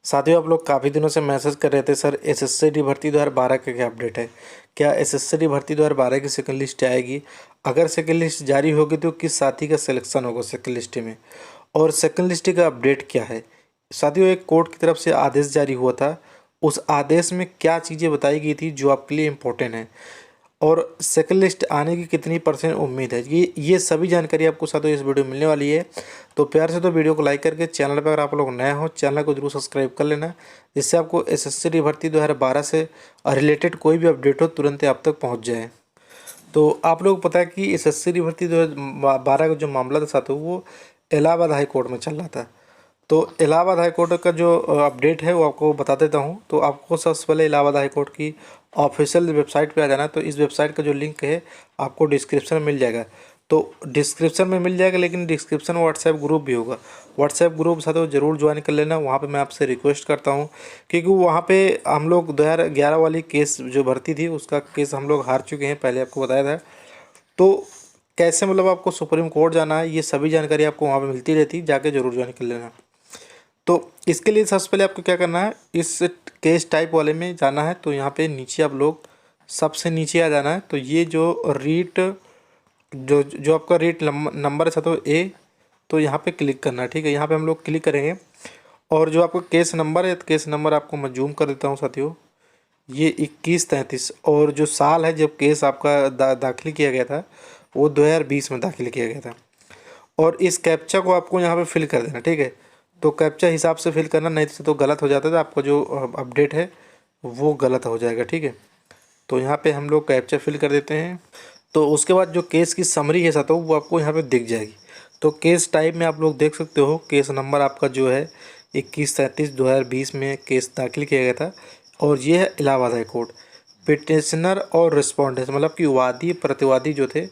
साथियों, आप लोग काफ़ी दिनों से मैसेज कर रहे थे सर एसएससी भर्ती 2012 का क्या अपडेट है। क्या एसएससी भर्ती 2012 की सेकंड लिस्ट आएगी? अगर सेकंड लिस्ट जारी होगी तो किस साथी का सिलेक्शन होगा सेकंड लिस्ट में, और सेकंड लिस्ट का अपडेट क्या है। साथियों, एक कोर्ट की तरफ से आदेश जारी हुआ था। उस आदेश में क्या चीज़ें बताई गई थी जो आपके लिए इम्पोर्टेंट है, और सेकंड लिस्ट आने की कितनी परसेंट उम्मीद है, ये सभी जानकारी आपको साथियों इस वीडियो में मिलने वाली है। तो प्यार से तो वीडियो को लाइक करके चैनल पर अगर आप लोग नए हो चैनल को जरूर सब्सक्राइब कर लेना, जिससे आपको एसएससी भर्ती 2012 से रिलेटेड कोई भी अपडेट हो तुरंत ही आप तक पहुंच जाए। तो आप लोग पता है कि एसएससी भर्ती 2012 का जो मामला था साथियों, वो इलाहाबाद हाई कोर्ट में चल रहा था। तो इलाहाबाद हाई कोर्ट का जो अपडेट है वो आपको बता देता हूँ। तो आपको सबसे पहले इलाहाबाद हाई कोर्ट की ऑफिशियल वेबसाइट पे आ जाना। तो इस वेबसाइट का जो लिंक है आपको डिस्क्रिप्शन में मिल जाएगा। तो डिस्क्रिप्शन में मिल जाएगा, लेकिन डिस्क्रिप्शन में व्हाट्सएप ग्रुप भी होगा। व्हाट्सएप ग्रुप साथ ज़रूर ज्वाइन कर लेना। वहाँ पे मैं आपसे रिक्वेस्ट करता हूँ, क्योंकि वहाँ पे हम लोग 2011 वाली केस जो भर्ती थी उसका केस हम लोग हार चुके हैं, पहले आपको बताया था। तो कैसे मतलब आपको सुप्रीम कोर्ट जाना है, ये सभी जानकारी आपको वहाँ पे मिलती रहती है, जाके जरूर ज्वाइन कर लेना। तो इसके लिए सबसे पहले आपको क्या करना है, इस केस टाइप वाले में जाना है। तो यहाँ पे नीचे आप लोग सबसे नीचे आ जाना है। तो ये जो रीट जो जो आपका रीट नंबर है तो ए, तो यहाँ पे क्लिक करना है। ठीक है, यहाँ पे हम लोग क्लिक करेंगे, और जो आपका केस नंबर है, तो केस नंबर आपको मैं जूम कर देता हूँ साथियों, ये 2133। और जो साल है जब केस आपका दाखिल किया गया था वो 2020 में दाखिल किया गया था। और इस कैप्चा को आपको यहाँ पे फिल कर देना। ठीक है, तो कैप्चा हिसाब से फिल करना, नहीं तो गलत हो जाता है, तो आपका जो अपडेट है वो गलत हो जाएगा। ठीक है, तो यहाँ पे हम लोग कैप्चा फिल कर देते हैं। तो उसके बाद जो केस की समरी है साथियों वो आपको यहाँ पे दिख जाएगी। तो केस टाइप में आप लोग देख सकते हो, केस नंबर आपका जो है 2133/2020 में केस दाखिल किया गया था। और ये है इलाहाबाद हाई कोर्ट। पिटिशनर और रिस्पॉन्डेंट मतलब कि वादी प्रतिवादी जो थे,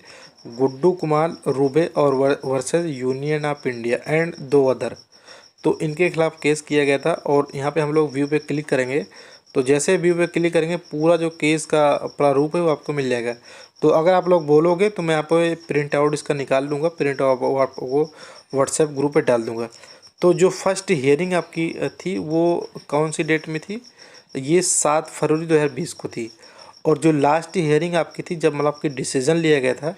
गुड्डू कुमार रूबे और versus union of India and 2 other, तो इनके खिलाफ केस किया गया था। और यहाँ पे हम लोग व्यू पे क्लिक करेंगे। तो जैसे व्यू पे क्लिक करेंगे पूरा जो केस का प्रारूप है वो आपको मिल जाएगा। तो अगर आप लोग बोलोगे तो मैं आपको प्रिंट आउट इसका निकाल लूँगा, प्रिंट आउट आपको व्हाट्सएप ग्रुप पे डाल दूँगा। तो जो फर्स्ट हियरिंग आपकी थी वो कौन सी डेट में थी, ये 7 फरवरी 2020 को थी। और जो लास्ट हियरिंग आपकी थी जब मतलब कि डिसीजन लिया गया था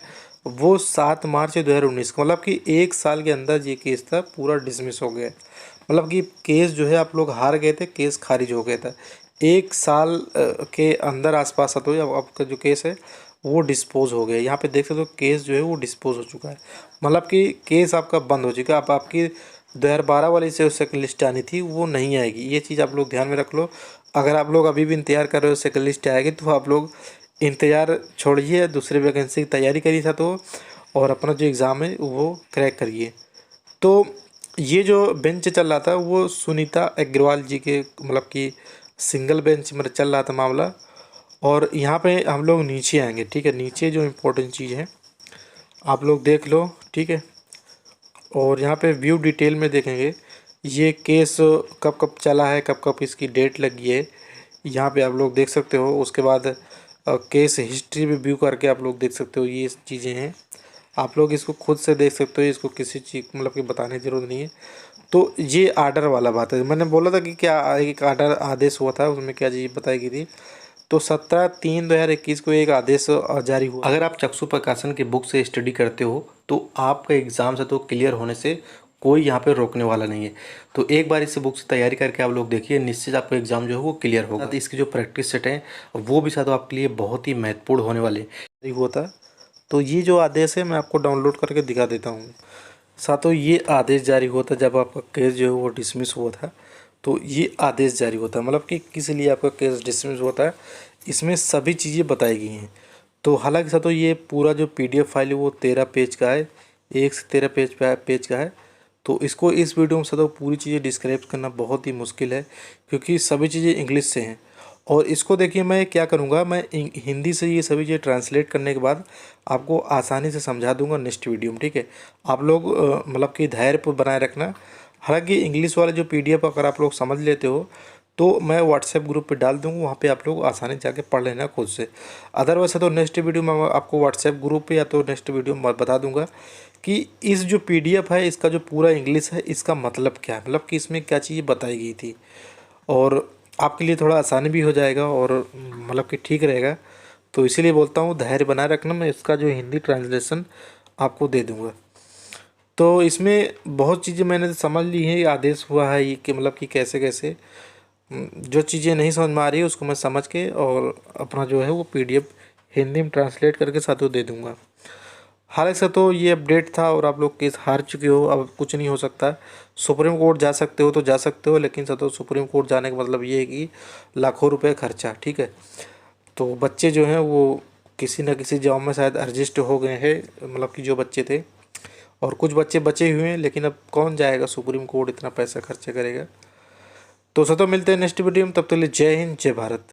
वो 7 मार्च 2019 को, मतलब कि 1 साल के अंदर ये केस था पूरा डिसमिस हो गया। मतलब कि केस जो है आप लोग हार गए थे, केस खारिज हो गया था 1 साल के अंदर आसपास। तो आपका जो केस है वो डिस्पोज हो गया। यहाँ पे देख सकते हो केस जो है वो डिस्पोज हो चुका है, मतलब कि केस आपका बंद हो चुका है। आप आपकी 2012 वाली से सेकंड लिस्ट आनी थी वो नहीं आएगी, ये चीज़ आप लोग ध्यान में रख लो। अगर आप लोग अभी भी इंतज़ार कर रहे हो सेकंड लिस्ट आएगी, तो आप लोग इंतज़ार छोड़िए, दूसरे वैकेंसी की तैयारी करिए था तो, और अपना जो एग्ज़ाम है वो क्रैक करिए। तो ये जो बेंच चल रहा था वो सुनीता अग्रवाल जी के मतलब कि सिंगल बेंच में चल रहा था मामला। और यहाँ पे हम लोग नीचे आएंगे। ठीक है, नीचे जो इम्पोर्टेंट चीज़ है आप लोग देख लो। ठीक है, और यहाँ पे व्यू डिटेल में देखेंगे ये केस कब कब चला है, कब कब इसकी डेट लगी है, यहाँ पे आप लोग देख सकते हो। उसके बाद केस हिस्ट्री भी व्यू करके आप लोग देख सकते हो, ये चीज़ें हैं। आप लोग इसको खुद से देख सकते हो, इसको किसी चीज़ मतलब कि बताने की ज़रूरत नहीं है। तो ये आर्डर वाला बात है, मैंने बोला था कि क्या एक आर्डर आदेश हुआ था, उसमें क्या चीज़ बताई गई थी। तो 17/3/2021 को एक आदेश जारी हुआ। अगर आप चक्षु प्रकाशन के बुक से स्टडी करते हो तो आपका एग्ज़ाम से तो क्लियर होने से कोई यहाँ पे रोकने वाला नहीं है। तो एक बार इस बुक से तैयारी करके आप लोग देखिए, निश्चित आपका एग्ज़ाम जो है वो क्लियर होगा। तो इसकी जो प्रैक्टिस सेट है वो भी साथ आपके लिए बहुत ही महत्वपूर्ण होने वाले हुआ था। तो ये जो आदेश है मैं आपको डाउनलोड करके दिखा देता हूँ। साथों, ये आदेश जारी हुआ था जब आपका केस जो है वो डिसमिस हुआ था। तो ये आदेश जारी होता है, मतलब कि किस लिए आपका केस डिसमिस होता है, इसमें सभी चीज़ें बताई गई हैं। तो हालांकि साथों ये पूरा जो पीडीएफ फाइल है वो 13 पेज का है, 1 से 13 पेज का है। तो इसको इस वीडियो में साथों पूरी चीज़ें डिस्क्राइब करना बहुत ही मुश्किल है, क्योंकि सभी चीज़ें इंग्लिश से हैं। और इसको देखिए मैं क्या करूँगा, मैं हिंदी से ये सभी चीज़ें ट्रांसलेट करने के बाद आपको आसानी से समझा दूंगा नेक्स्ट वीडियो में। ठीक है, आप लोग मतलब कि धैर्य पर बनाए रखना। हालांकि इंग्लिश वाले जो पीडीएफ अगर आप लोग समझ लेते हो तो मैं व्हाट्सएप ग्रुप पे डाल दूँगा, वहाँ पे आप लोग आसानी से जाके पढ़ लेना खुद से। अदरवाइज तो नेक्स्ट वीडियो में मैं आपको व्हाट्सएप ग्रुप पे या तो नेक्स्ट वीडियो में बता दूँगा कि इस जो पीडीएफ है इसका जो पूरा इंग्लिश है इसका मतलब क्या है, मतलब कि इसमें क्या चीज़ बताई गई थी। और आपके लिए थोड़ा आसानी भी हो जाएगा और मतलब कि ठीक रहेगा। तो इसीलिए बोलता हूँ धैर्य बनाए रखना, मैं इसका जो हिंदी ट्रांसलेशन आपको दे दूँगा। तो इसमें बहुत चीज़ें मैंने समझ ली हैं, ये आदेश हुआ है ये कि मतलब कि कैसे कैसे जो चीज़ें नहीं समझ में आ रही है उसको मैं समझ के और अपना जो है वो पीडीएफ हिंदी में ट्रांसलेट करके साथ वो दे दूँगा। हालांकि से तो ये अपडेट था और आप लोग केस हार चुके हो, अब कुछ नहीं हो सकता। सुप्रीम कोर्ट जा सकते हो तो जा सकते हो, लेकिन तो सुप्रीम कोर्ट जाने का मतलब ये है कि लाखों रुपए खर्चा, ठीक है। तो बच्चे जो हैं वो किसी न किसी जॉब में शायद एडजस्ट हो गए हैं, मतलब कि जो बच्चे थे, और कुछ बच्चे बचे हुए हैं, लेकिन अब कौन जाएगा सुप्रीम कोर्ट इतना पैसा खर्चा करेगा। तो मिलते हैं नेक्स्ट वीडियो में, तब तक के लिए जय हिंद जय भारत।